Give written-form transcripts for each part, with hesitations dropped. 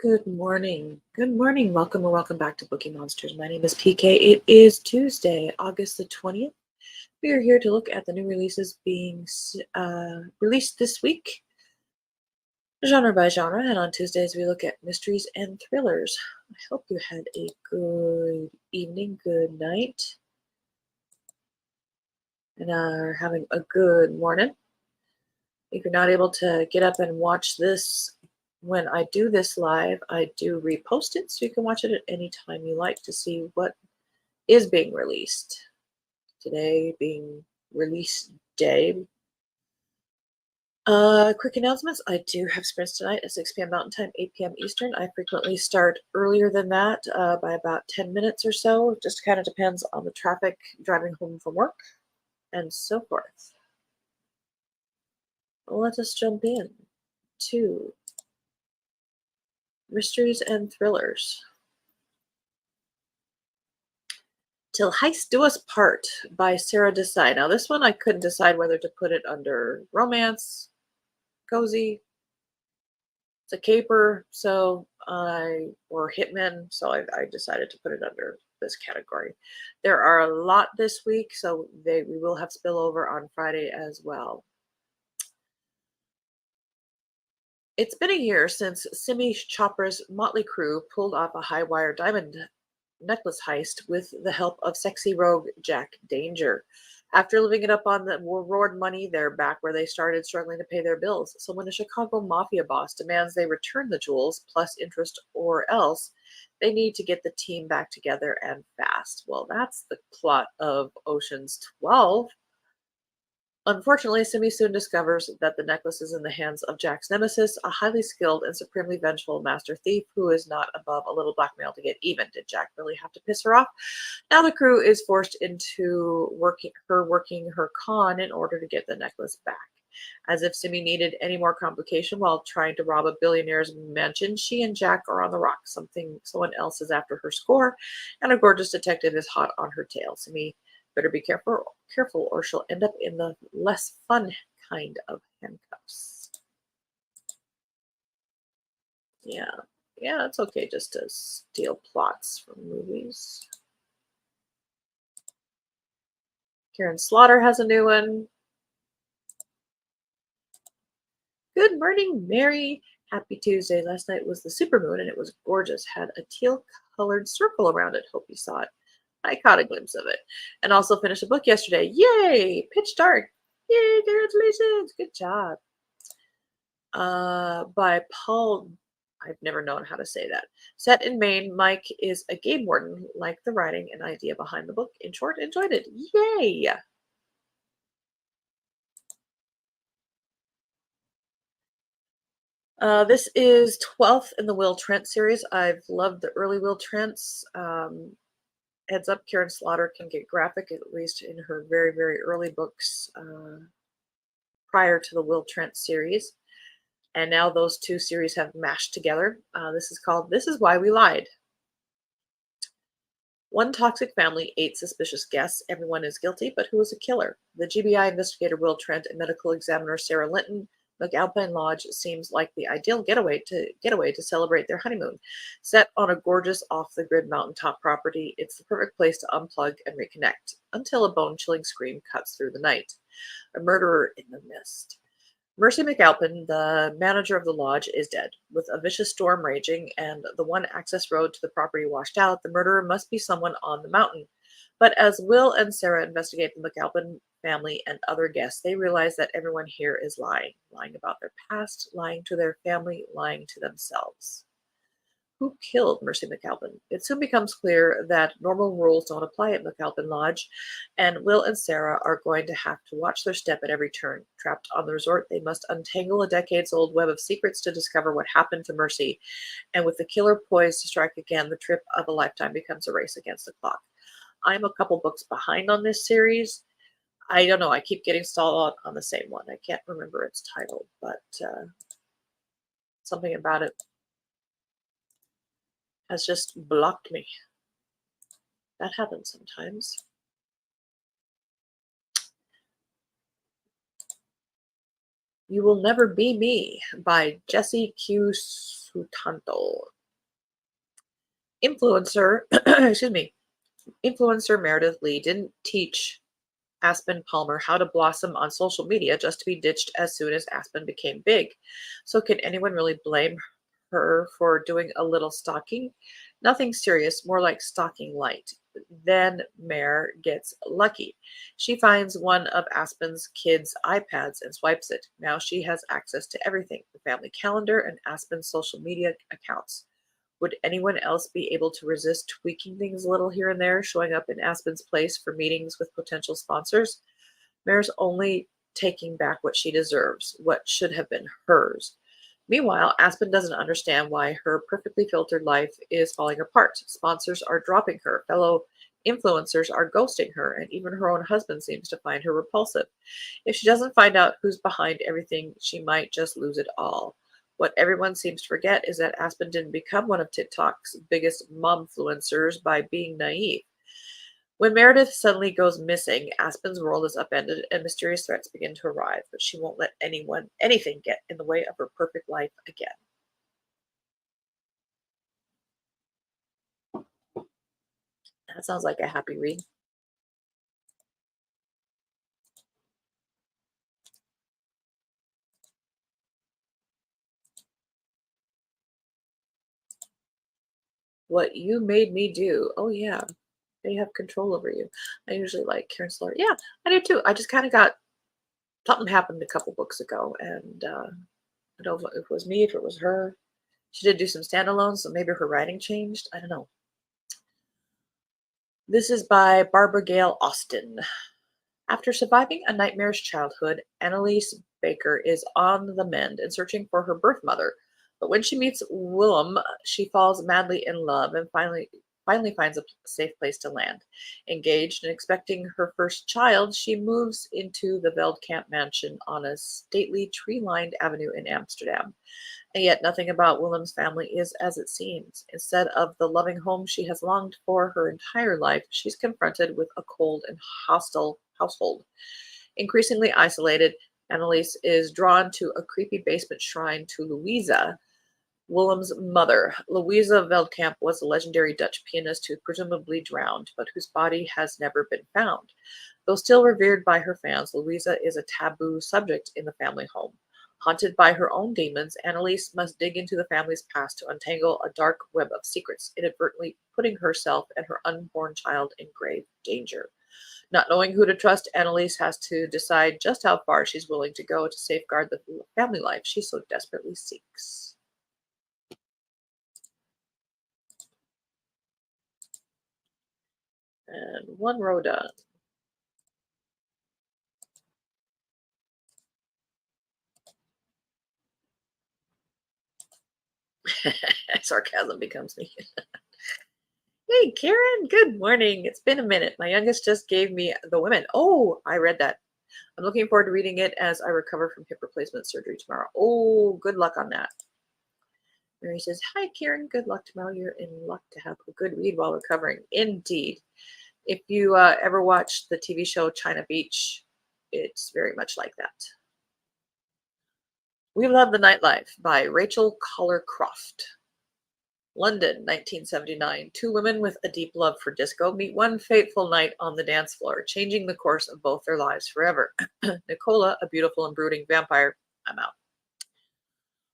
Good morning. Good morning. Welcome or welcome back to Bookeemonsters. My name is PK. It is Tuesday, August the 20th. We are here to look at the new releases being released this week, genre by genre. And on Tuesdays, we look at mysteries and thrillers. I hope you had a good evening, good night, and are having a good morning. If you're not able to get up and watch this when I do this live, I do repost it so you can watch it at any time you like to see what is being released. Today being release day. Quick announcements. I do have sprints tonight at 6 p.m. Mountain Time, 8 p.m. Eastern. I frequently start earlier than that by about 10 minutes or so. Just kind of depends on the traffic driving home from work and so forth. Let us jump in to mysteries and thrillers. Till Heist Do Us Part by Sarah Desai. Now, this one I couldn't decide whether to put it under romance, cozy, it's a caper, or hitman, so I decided to put it under this category. There are a lot this week, so we will have spillover on Friday as well. It's been a year since Simi Chopra's motley crew pulled off a high-wire diamond necklace heist with the help of sexy rogue Jack Danger. After living it up on the reward money, they're back where they started, struggling to pay their bills. So when a Chicago mafia boss demands they return the jewels plus interest or else, they need to get the team back together and fast. Well, that's the plot of Ocean's 12. Unfortunately, Simi soon discovers that the necklace is in the hands of Jack's nemesis, a highly skilled and supremely vengeful master thief who is not above a little blackmail to get even. Did Jack really have to piss her off? Now the crew is forced into working her con in order to get the necklace back. As if Simi needed any more complication while trying to rob a billionaire's mansion, she and Jack are on the rocks. Someone else is after her score, and a gorgeous detective is hot on her tail. Simi better be careful or she'll end up in the less fun kind of handcuffs. Yeah, it's okay just to steal plots from movies. Karen Slaughter has a new one. Good morning, Mary. Happy Tuesday. Last night was the supermoon and it was gorgeous. Had a teal-colored circle around it. Hope you saw it. I caught a glimpse of it. And also finished a book yesterday. Yay! Pitch Dark. Yay! Congratulations! Good job. By Paul. I've never known how to say that. Set in Maine, Mike is a game warden. Liked the writing and idea behind the book. In short, enjoyed it. Yay! This is 12th in the Will Trent series. I've loved the early Will Trents. Heads up, Karen Slaughter can get graphic, at least in her very, very early books prior to the Will Trent series. And now those two series have mashed together. This is called This Is Why We Lied. One toxic family, 8 suspicious guests. Everyone is guilty, but who is a killer? The GBI investigator Will Trent and medical examiner Sarah Linton. McAlpine Lodge seems like the ideal getaway to celebrate their honeymoon. Set on a gorgeous off-the-grid mountaintop property, it's the perfect place to unplug and reconnect, until a bone-chilling scream cuts through the night. A murderer in the mist. Mercy McAlpin, the manager of the lodge, is dead. With a vicious storm raging and the one access road to the property washed out, the murderer must be someone on the mountain. But as Will and Sarah investigate the McAlpin family and other guests, they realize that everyone here is lying about their past, lying to their family, lying to themselves. Who killed Mercy McAlpin? It soon becomes clear that normal rules don't apply at McAlpin Lodge, and Will and Sarah are going to have to watch their step at every turn. Trapped on the resort, they must untangle a decades-old web of secrets to discover what happened to Mercy. And with the killer poised to strike again, the trip of a lifetime becomes a race against the clock. I'm a couple books behind on this series. I don't know. I keep getting stalled on the same one. I can't remember its title, but something about it has just blocked me. That happens sometimes. You Will Never Be Me by Jessie Q. Sutanto. Influencer, excuse me, influencer Meredith Lee didn't teach Aspen Palmer how to blossom on social media just to be ditched as soon as Aspen became big. So, can anyone really blame her for doing a little stalking? Nothing serious, more like stalking light. Then Mare gets lucky. She finds one of Aspen's kids' iPads and swipes it. Now she has access to everything, the family calendar and Aspen's social media accounts. Would anyone else be able to resist tweaking things a little here and there, showing up in Aspen's place for meetings with potential sponsors? Mare's only taking back what she deserves, what should have been hers. Meanwhile, Aspen doesn't understand why her perfectly filtered life is falling apart. Sponsors are dropping her, fellow influencers are ghosting her, and even her own husband seems to find her repulsive. If she doesn't find out who's behind everything, she might just lose it all. What everyone seems to forget is that Aspen didn't become one of TikTok's biggest momfluencers by being naive. When Meredith suddenly goes missing, Aspen's world is upended and mysterious threats begin to arrive, but she won't let anything get in the way of her perfect life again. That sounds like a happy read. What You Made Me Do. Oh, yeah. They have control over you. I usually like Karen Slaughter. Yeah, I do too. I just kind of got something happened a couple books ago, and I don't know if it was me, if it was her. She did do some standalones, so maybe her writing changed. I don't know. This is by Barbara Gale Austin. After surviving a nightmarish childhood, Annalise Baker is on the mend and searching for her birth mother. But when she meets Willem, she falls madly in love and finally finds a safe place to land. Engaged and expecting her first child, she moves into the Veldkamp mansion on a stately tree-lined avenue in Amsterdam. And yet nothing about Willem's family is as it seems. Instead of the loving home she has longed for her entire life, she's confronted with a cold and hostile household. Increasingly isolated, Annalise is drawn to a creepy basement shrine to Louisa, Willem's mother. Louisa Veldkamp was a legendary Dutch pianist who presumably drowned, but whose body has never been found. Though still revered by her fans, Louisa is a taboo subject in the family home. Haunted by her own demons, Annalise must dig into the family's past to untangle a dark web of secrets, inadvertently putting herself and her unborn child in grave danger. Not knowing who to trust, Annalise has to decide just how far she's willing to go to safeguard the family life she so desperately seeks. And one row done. Sarcasm becomes me. Hey, Karen, good morning. It's been a minute. My youngest just gave me The Women. Oh, I read that. I'm looking forward to reading it as I recover from hip replacement surgery tomorrow. Oh, good luck on that. Mary says, Hi, Karen. Good luck tomorrow. You're in luck to have a good read while recovering. Indeed. If you ever watch the TV show China Beach, it's very much like that. We Love the Nightlife by Rachel Collar Croft. London, 1979. Two women with a deep love for disco meet one fateful night on the dance floor, changing the course of both their lives forever. Nicola, a beautiful and brooding vampire, I'm out.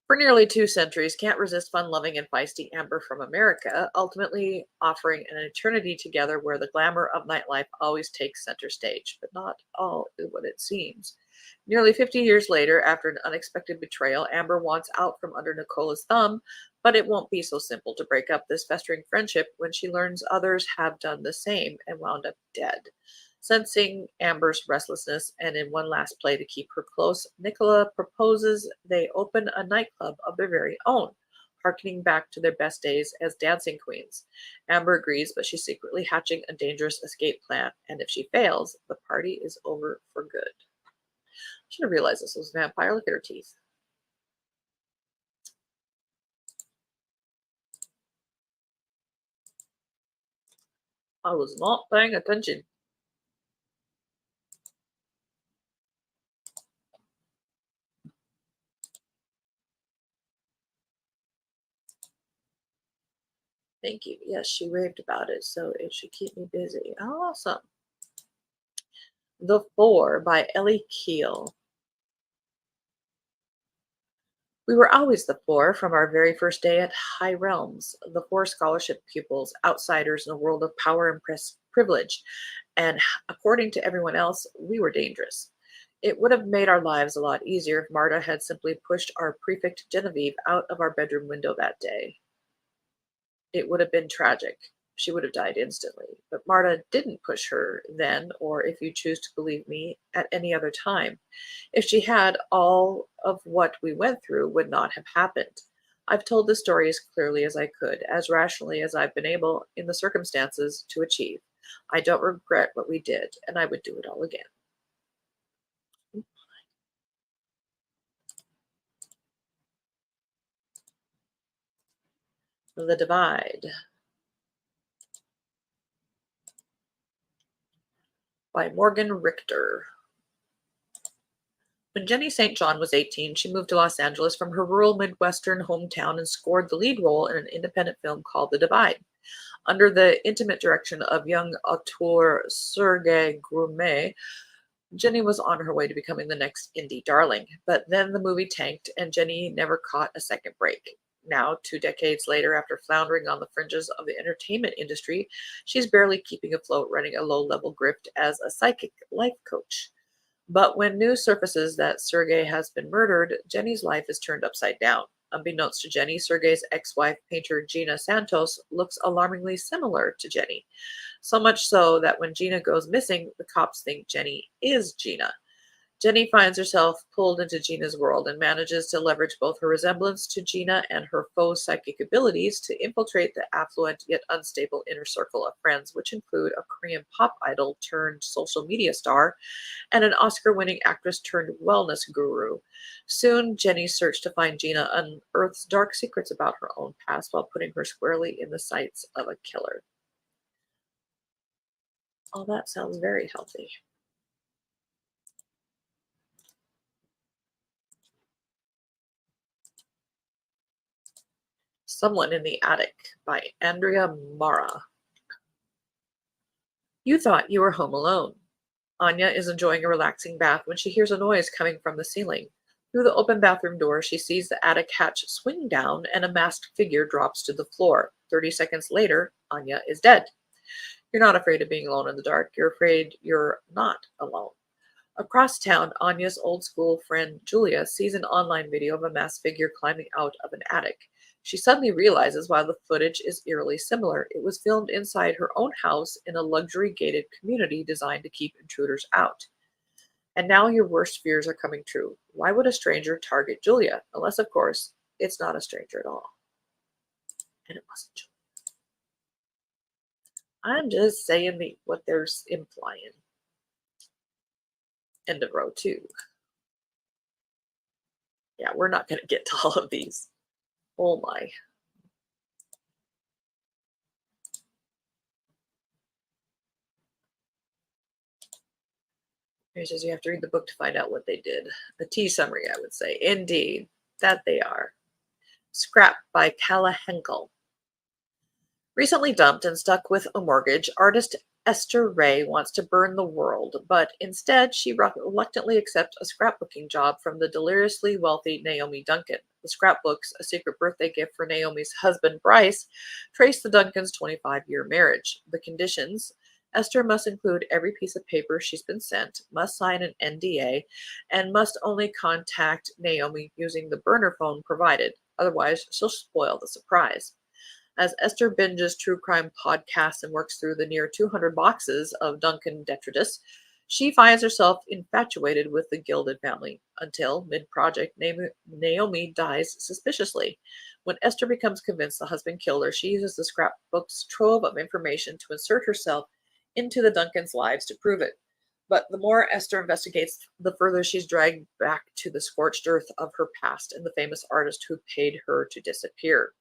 For nearly 2 centuries, can't resist fun-loving and feisty Amber from America, ultimately offering an eternity together where the glamour of nightlife always takes center stage, but not all what it seems. Nearly 50 years later, after an unexpected betrayal, Amber wants out from under Nicola's thumb, but it won't be so simple to break up this festering friendship when she learns others have done the same and wound up dead. Sensing Amber's restlessness and in one last play to keep her close, Nicola proposes they open a nightclub of their very own, harkening back to their best days as dancing queens. Amber agrees, but she's secretly hatching a dangerous escape plan, and if she fails, the party is over for good. Should have realized this was a vampire. Look at her teeth. I was not paying attention. Thank you. Yes, she raved about it, so it should keep me busy. Awesome. The Four by Ellie Keel. We were always the four from our very first day at High Realms, the four scholarship pupils, outsiders in a world of power and privilege. And according to everyone else, we were dangerous. It would have made our lives a lot easier if Marta had simply pushed our prefect Genevieve out of our bedroom window that day. It would have been tragic. She would have died instantly. But Marta didn't push her then, or if you choose to believe me, at any other time. If she had, all of what we went through would not have happened. I've told this story as clearly as I could, as rationally as I've been able, in the circumstances, to achieve. I don't regret what we did, and I would do it all again. The Divide by Morgan Richter. When Jenny St. John was 18, she moved to Los Angeles from her rural Midwestern hometown and scored the lead role in an independent film called The Divide. Under the intimate direction of young auteur Sergei Grumet, Jenny was on her way to becoming the next indie darling. But then the movie tanked, and Jenny never caught a second break. Now, 2 decades later, after floundering on the fringes of the entertainment industry, she's barely keeping afloat running a low level grift as a psychic life coach. But when news surfaces that Sergei has been murdered, Jenny's life is turned upside down. Unbeknownst to Jenny, Sergei's ex wife, painter Gina Santos, looks alarmingly similar to Jenny. So much so that when Gina goes missing, the cops think Jenny is Gina. Jenny finds herself pulled into Gina's world and manages to leverage both her resemblance to Gina and her faux psychic abilities to infiltrate the affluent yet unstable inner circle of friends, which include a Korean pop idol turned social media star and an Oscar winning actress turned wellness guru. Soon, Jenny's search to find Gina unearths dark secrets about her own past while putting her squarely in the sights of a killer. All that sounds very healthy. Someone in the Attic by Andrea Mara. You thought you were home alone. Anya is enjoying a relaxing bath when she hears a noise coming from the ceiling. Through the open bathroom door, she sees the attic hatch swing down and a masked figure drops to the floor. 30 seconds later, Anya is dead. You're not afraid of being alone in the dark. You're afraid you're not alone. Across town, Anya's old school friend Julia sees an online video of a masked figure climbing out of an attic. She suddenly realizes why the footage is eerily similar. It was filmed inside her own house in a luxury gated community designed to keep intruders out. And now your worst fears are coming true. Why would a stranger target Julia? Unless, of course, it's not a stranger at all. And it wasn't Julia. I'm just saying what they're implying. End of row 2. Yeah, we're not going to get to all of these. Oh my. It says you have to read the book to find out what they did. A tea summary, I would say. Indeed, that they are. Scrap by Calla Henkel. Recently dumped and stuck with a mortgage, artist Esther Ray wants to burn the world, but instead she reluctantly accepts a scrapbooking job from the deliriously wealthy Naomi Duncan. The scrapbooks, a secret birthday gift for Naomi's husband Bryce, trace the Duncans' 25-year marriage. The conditions: Esther must include every piece of paper she's been sent, must sign an NDA, and must only contact Naomi using the burner phone provided. Otherwise, she'll spoil the surprise. As Esther binges true crime podcasts and works through the near 200 boxes of Duncan detritus, she finds herself infatuated with the Gilded family until, mid project, Naomi dies suspiciously. When Esther becomes convinced the husband killed her, she uses the scrapbook's trove of information to insert herself into the Duncans' lives to prove it. But the more Esther investigates, the further she's dragged back to the scorched earth of her past and the famous artist who paid her to disappear.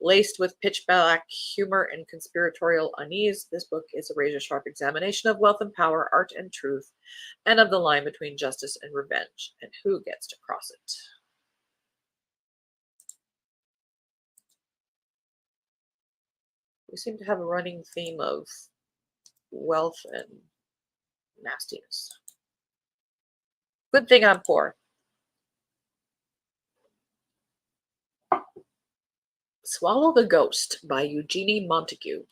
Laced with pitch black humor and conspiratorial unease, this book is a razor sharp examination of wealth and power, art and truth, and of the line between justice and revenge, and who gets to cross it. We seem to have a running theme of wealth and nastiness. Good thing I'm poor. Swallow the Ghost by Eugenie Montague.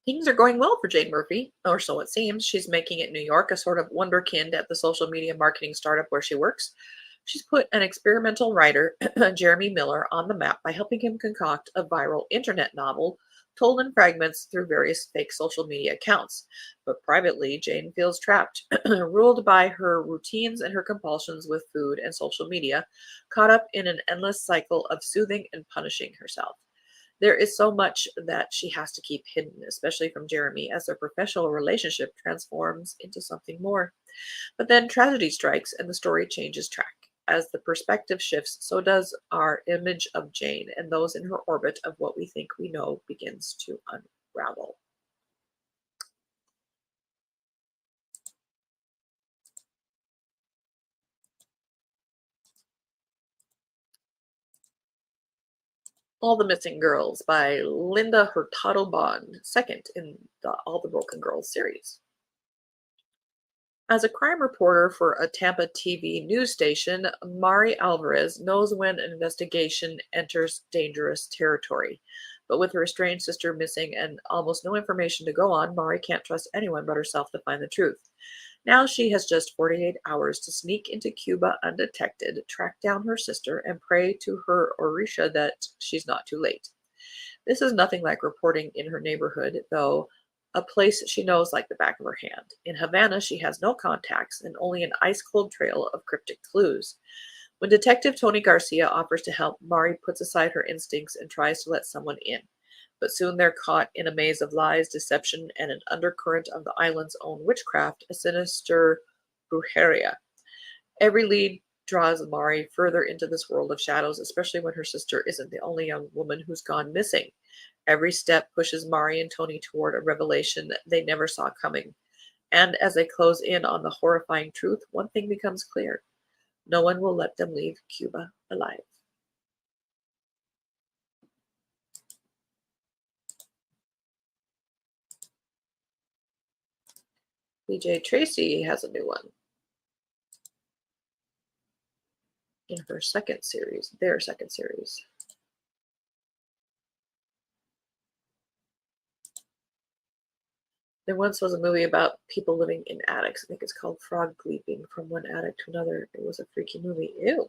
Things are going well for Jane Murphy, or so it seems. She's making it New York a sort of wonderkind at the social media marketing startup where she works. She's put an experimental writer, Jeremy Miller, on the map by helping him concoct a viral internet novel told in fragments through various fake social media accounts. But privately, Jane feels trapped, ruled by her routines and her compulsions with food and social media, caught up in an endless cycle of soothing and punishing herself. There is so much that she has to keep hidden, especially from Jeremy, as their professional relationship transforms into something more. But then tragedy strikes and the story changes track. As the perspective shifts, so does our image of Jane, and those in her orbit of what we think we know begins to unravel. All the Missing Girls by Linda Hurtado Bond, second in the All the Broken Girls series. As a crime reporter for a Tampa TV news station, Mari Alvarez knows when an investigation enters dangerous territory. But with her estranged sister missing and almost no information to go on, Mari can't trust anyone but herself to find the truth. Now she has just 48 hours to sneak into Cuba undetected, track down her sister, and pray to her Orisha that she's not too late. This is nothing like reporting in her neighborhood, though, a place she knows like the back of her hand. In Havana, she has no contacts and only an ice-cold trail of cryptic clues. When Detective Tony Garcia offers to help, Mari puts aside her instincts and tries to let someone in. But soon they're caught in a maze of lies, deception, and an undercurrent of the island's own witchcraft, a sinister brujeria. Every lead draws Mari further into this world of shadows, especially when her sister isn't the only young woman who's gone missing. Every step pushes Mari and Tony toward a revelation they never saw coming. And as they close in on the horrifying truth, one thing becomes clear. No one will let them leave Cuba alive. BJ Tracy has a new one in her second series, their second series. There once was a movie about people living in attics. I think it's called Frog Leaping from One Attic to Another. It was a freaky movie. Ew.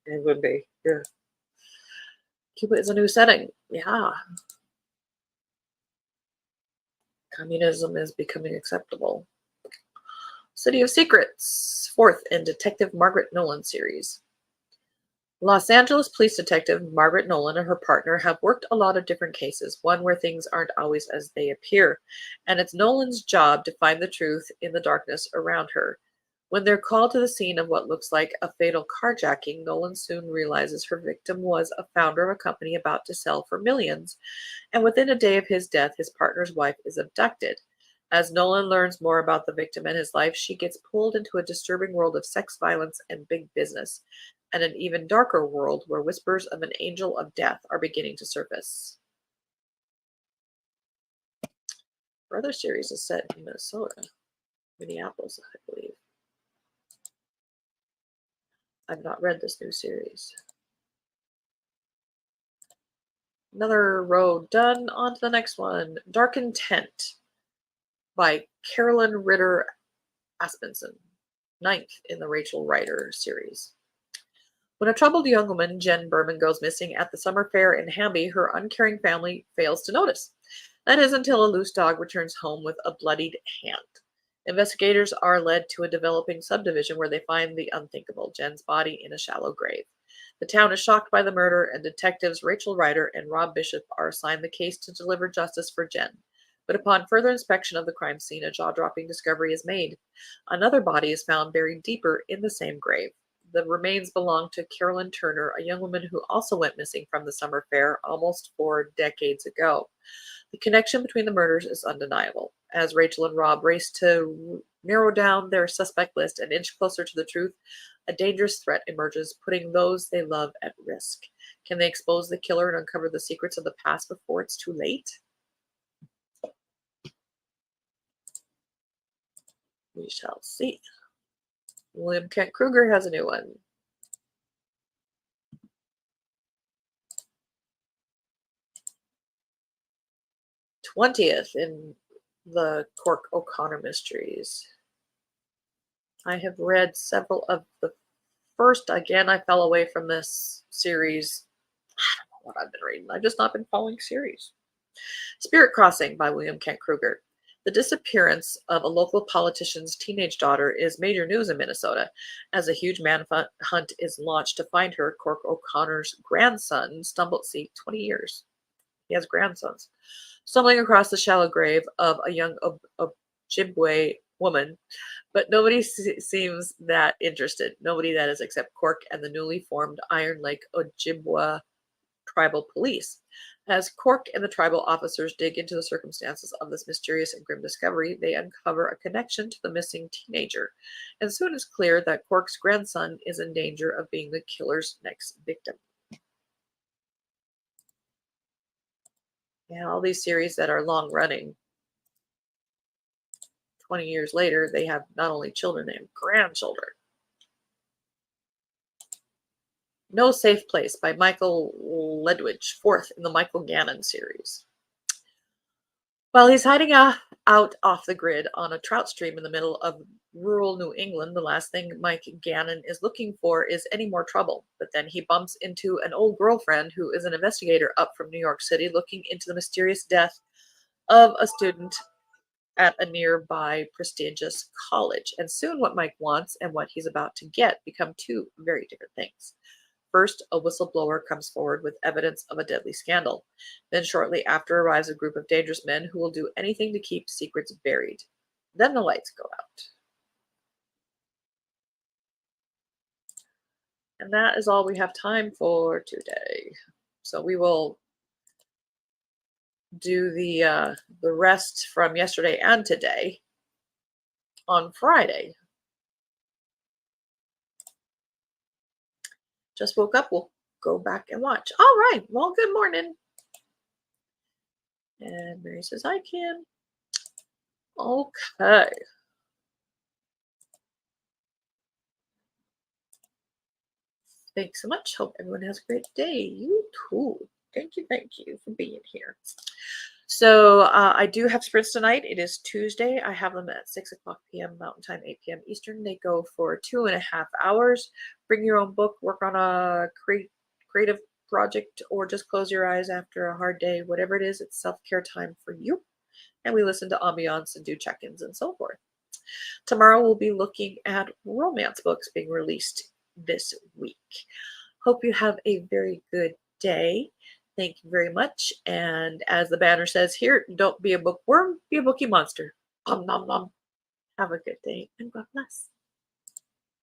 It would be. Yeah. Cuba is a new setting. Yeah. Communism is becoming acceptable. City of Secrets, fourth in Detective Margaret Nolan series. Los Angeles police detective Margaret Nolan and her partner have worked a lot of different cases, one where things aren't always as they appear, and it's Nolan's job to find the truth in the darkness around her. When they're called to the scene of what looks like a fatal carjacking, Nolan soon realizes her victim was a founder of a company about to sell for millions, and within a day of his death, his partner's wife is abducted. As Nolan learns more about the victim and his life, she gets pulled into a disturbing world of sex violence and big business, and an even darker world where whispers of an angel of death are beginning to surface. Her other series is set in Minneapolis, I believe. I've not read this new series. Another row done. On to the next one. Dark Intent by Carolyn Ritter Aspenson, ninth in the Rachel Ryder series. When a troubled young woman, Jen Berman, goes missing at the summer fair in Hamby, her uncaring family fails to notice. That is until a loose dog returns home with a bloodied hand. Investigators are led to a developing subdivision where they find the unthinkable, Jen's body in a shallow grave. The town is shocked by the murder, and detectives Rachel Ryder and Rob Bishop are assigned the case to deliver justice for Jen. But upon further inspection of the crime scene, a jaw-dropping discovery is made. Another body is found buried deeper in the same grave. The remains belong to Carolyn Turner, a young woman who also went missing from the summer fair almost 4 decades ago. The connection between the murders is undeniable. As Rachel and Rob race to narrow down their suspect list and inch closer to the truth, A dangerous threat emerges, putting those they love at risk. Can they expose the killer and uncover the secrets of the past before it's too late? We shall see. William Kent Kruger has a new one. 20th in the Cork O'Connor mysteries. I have read several of the first. Again, I fell away from this series. I don't know what I've been reading. I've just not been following series. Spirit Crossing by William Kent Kruger. The disappearance of a local politician's teenage daughter is major news in Minnesota. As a huge manhunt is launched to find her, Cork O'Connor's grandson stumbled, 20 years. He has grandsons. Stumbling across the shallow grave of a young Ojibwe woman, but nobody seems that interested. Nobody, that is, except Cork and the newly formed Iron Lake Ojibwa tribal police. As Cork and the tribal officers dig into the circumstances of this mysterious and grim discovery, they uncover a connection to the missing teenager, and soon it's clear that Cork's grandson is in danger of being the killer's next victim. Yeah, all these series that are long running, 20 years later, they have not only children, they have grandchildren. No Safe Place by Michael Ledwidge, fourth in the Michael Gannon series. While he's hiding out off the grid on a trout stream in the middle of rural New England, the last thing Mike Gannon is looking for is any more trouble. But then he bumps into an old girlfriend who is an investigator up from New York City looking into the mysterious death of a student at a nearby prestigious college. And soon what Mike wants and what he's about to get become two very different things. First, a whistleblower comes forward with evidence of a deadly scandal. Then shortly after arrives a group of dangerous men who will do anything to keep secrets buried. Then the lights go out. And that is all we have time for today. So we will do the rest from yesterday and today on Friday. Just woke up. We'll go back and watch. All right. Well, good morning. And Mary says, I can. Okay. Thanks so much. Hope everyone has a great day. You too. Thank you for being here. So I do have sprints tonight. It is Tuesday. I have them at 6 o'clock p.m. Mountain Time, 8 p.m. Eastern. They go for 2.5 hours. Bring your own book, work on a creative project, or just close your eyes after a hard day. Whatever it is, it's self-care time for you. And we listen to ambiance and do check-ins and so forth. Tomorrow we'll be looking at romance books being released this week. Hope you have a very good day. Thank you very much. And as the banner says here, don't be a bookworm, be a bookie monster. Nom nom nom. Have a good day and God bless.